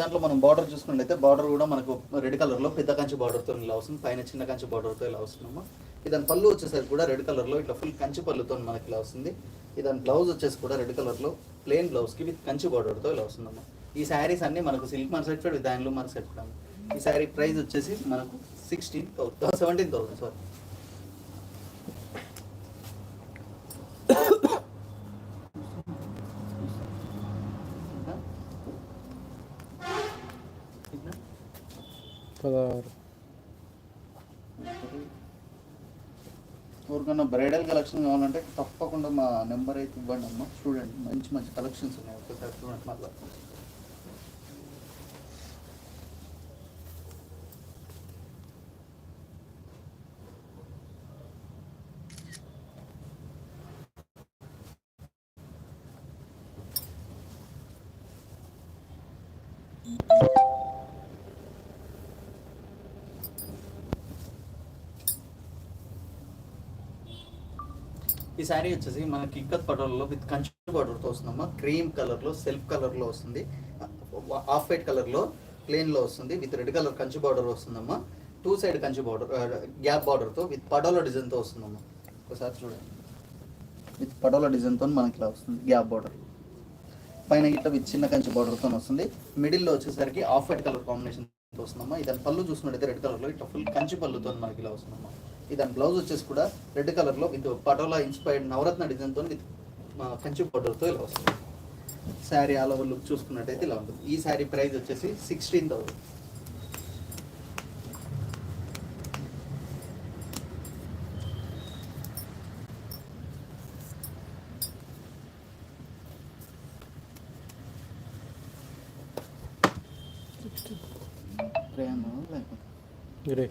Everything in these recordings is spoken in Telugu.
దాంట్లో మనం బార్డర్ చూసుకున్నట్లయితే బార్డర్ కూడా మనకు రెడ్ కలర్లో పెద్ద కంచి బార్డర్తో ఇలా వస్తుంది, పైన చిన్న కంచి బార్డర్తో ఇలా వస్తుందమ్మా. దాని పళ్ళు వచ్చేసరికి కూడా రెడ్ కలర్లో ఇట్లా ఫుల్ కంచి పళ్ళుతో మనకి ఇలా వస్తుంది. దాని బ్లౌజ్ వచ్చేసి కూడా రెడ్ కలర్లో ప్లెయిన్ బ్లౌజ్కి విత్ కంచి బార్డర్తో ఇలా వస్తుందమ్మా. ఈ శారీస్ అన్నీ మనకు silk mark certified with handloom mark certified. ఈ శారీ ప్రైస్ వచ్చేసి మనకు 17,000 సారీ. ఎవరికన్నా బ్రైడల్ కలెక్షన్ కావాలంటే తప్పకుండా మా నెంబర్ అయితే ఇవ్వండి అమ్మ. చూడండి మంచి మంచి కలెక్షన్స్ ఉన్నాయి, ఒకసారి చూడండి మళ్ళీ. ఈ శారీ వచ్చేసి మనకి ఇక్కత్ పటోల్లో విత్ కంచి బార్డర్తో వస్తుందమ్మా. క్రీమ్ కలర్లో సెల్ఫ్ కలర్లో వస్తుంది, ఆఫ్ వైట్ కలర్లో ప్లెయిన్లో వస్తుంది, with red colour Kanchi border వస్తుందమ్మా. 2 సైడ్ కంచి బార్డర్ గ్యాప్ బార్డర్తో విత్ పటోలా డిజైన్తో వస్తుందమ్మా. ఒకసారి చూడండి, విత్ పటోలా డిజైన్తో మనకి ఇలా వస్తుంది గ్యాప్ బార్డర్. పైన ఇట్లా విత్ చిన్న కంచి బార్డర్తో వస్తుంది. మిడిల్లో వచ్చేసరికి ఆఫ్ వైట్ కలర్ కాంబినేషన్తో వస్తుందమ్మా. దాని పళ్ళు చూసుకున్నట్టయితే రెడ్ కలర్లో ఇట్లా ఫుల్ కంచి పళ్ళుతో మనకి ఇలా వస్తుందమ్మా. దాని బ్లౌజ్ వచ్చేసి కూడా రెడ్ కలర్లో విత్ పటోలా ఇన్స్పైర్డ్ నవరత్న డిజైన్తో విత్ కంచి బార్డర్తో ఇలా వస్తుంది. శారీ ఆల్ ఓవర్ లుక్ చూసుకున్నట్టయితే ఇలా ఉంటుంది. ఈ శారీ ప్రైస్ వచ్చేసి 16,000. ప్రేమ లేకపోతే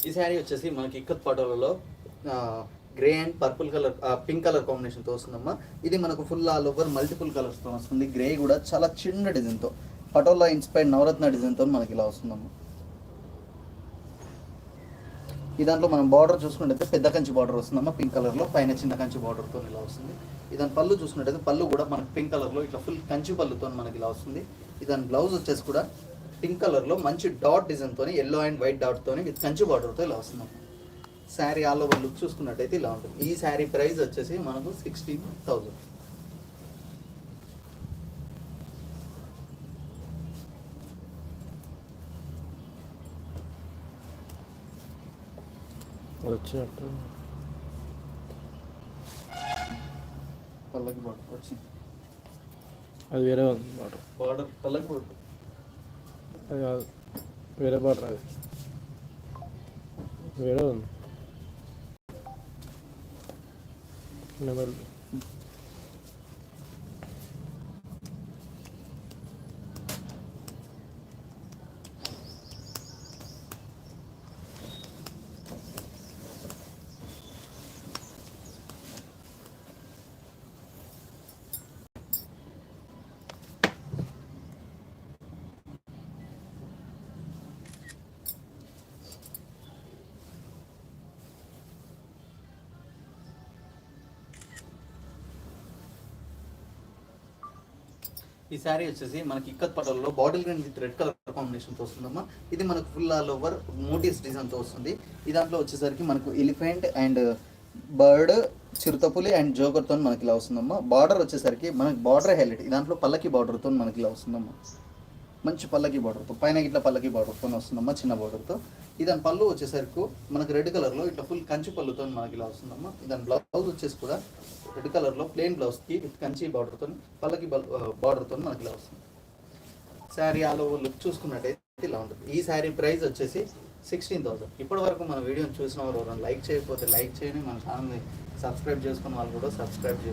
ఈ శారీ వచ్చేసి మనకి ఇక్కత్ పటోలలో grey and purple colour pink colour కాంబినేషన్తో వస్తుందమ్మా. ఇది మనకు ఫుల్ ఆల్ ఓవర్ మల్టిపుల్ కలర్స్తో వస్తుంది. గ్రే కూడా చాలా చిన్న డిజైన్తో పటోలా ఇన్స్పైర్డ్ నవరత్న డిజైన్తో మనకి ఇలా వస్తుందమ్మా. దాంట్లో మనం బార్డర్ చూసుకున్నట్టయితే పెద్ద కంచి బార్డర్ వస్తుందమ్మా పింక్ కలర్లో, పైన చిన్న కంచి బార్డర్తో ఇలా వస్తుంది. దాని పళ్ళు చూసుకున్నట్టయితే పళ్ళు కూడా మనకి పింక్ కలర్లో ఇట్లా ఫుల్ కంచి పళ్ళుతో మనకి ఇలా వస్తుంది. దాని బ్లౌజ్ వచ్చేసి కూడా పింక్ కలర్లో మంచి డాట్ డిజైన్తో ఎల్లో అండ్ వైట్ డాట్తో విత్ కంచి బార్డర్తో ఇలా వస్తుంది. శారీ ఆల్ ఓవర్ లుక్ చూసుకున్నట్టయితే ఇలా ఉంటుంది. ఈ శారీ ప్రైస్ వచ్చేసి మనకు 16,000. వచ్చినట్టు పల్లకి బార్డర్ వచ్చింది, అది వేరే ఉంది బార్డర్ పల్లకి బార్డర్, అది కాదు వేరే బార్డర్, అది వేరే ఉంది నెంబర్. ఈ శారీ వచ్చేసి మనకి ఇక్కత్ పటోల్లో bottle green with red colour కాంబినేషన్తో వస్తుందమ్మా. ఇది మనకు ఫుల్ ఆల్ ఓవర్ మోటివ్స్ డిజైన్తో వస్తుంది. దాంట్లో వచ్చేసరికి మనకు ఎలిఫెంట్ అండ్ బర్డ్, చిరుతపులి అండ్ జోకర్తో మనకి ఇలా వస్తుందమ్మా. బార్డర్ వచ్చేసరికి మనకి బార్డర్ హైలైట్. దాంట్లో పల్లకి బార్డర్తో మనకి ఇలా వస్తుందమ్మా, మంచి పల్లకి బార్డర్తో, పైన ఇట్లా పల్లకి బార్డర్తో వస్తుందమ్మా చిన్న బార్డర్తో. దాని పళ్ళు వచ్చేసరికి మనకు రెడ్ కలర్లో ఇట్లా ఫుల్ కంచి పళ్ళుతో మనకి ఇలా వస్తుందమ్మా. దాని బ్లౌజ్ వచ్చేసి కూడా రెడ్ కలర్లో ప్లెయిన్ బ్లౌజ్కి విత్ కంచి బార్డర్తో పల్లకి బార్డర్తో మనకి ఇలా వస్తుంది. శారీ ఆల్ ఓవర్ లుక్ చూసుకున్నట్టయితే ఇలా ఉంటుంది. ఈ శారీ ప్రైస్ వచ్చేసి 16,000. ఇప్పటి వరకు మన వీడియోని చూసిన వారు లైక్ చేయకపోతే లైక్ చేయండి, మన ఛానల్ని సబ్స్క్రైబ్ చేసుకున్న వాళ్ళు కూడా సబ్స్క్రైబ్ చేయండి.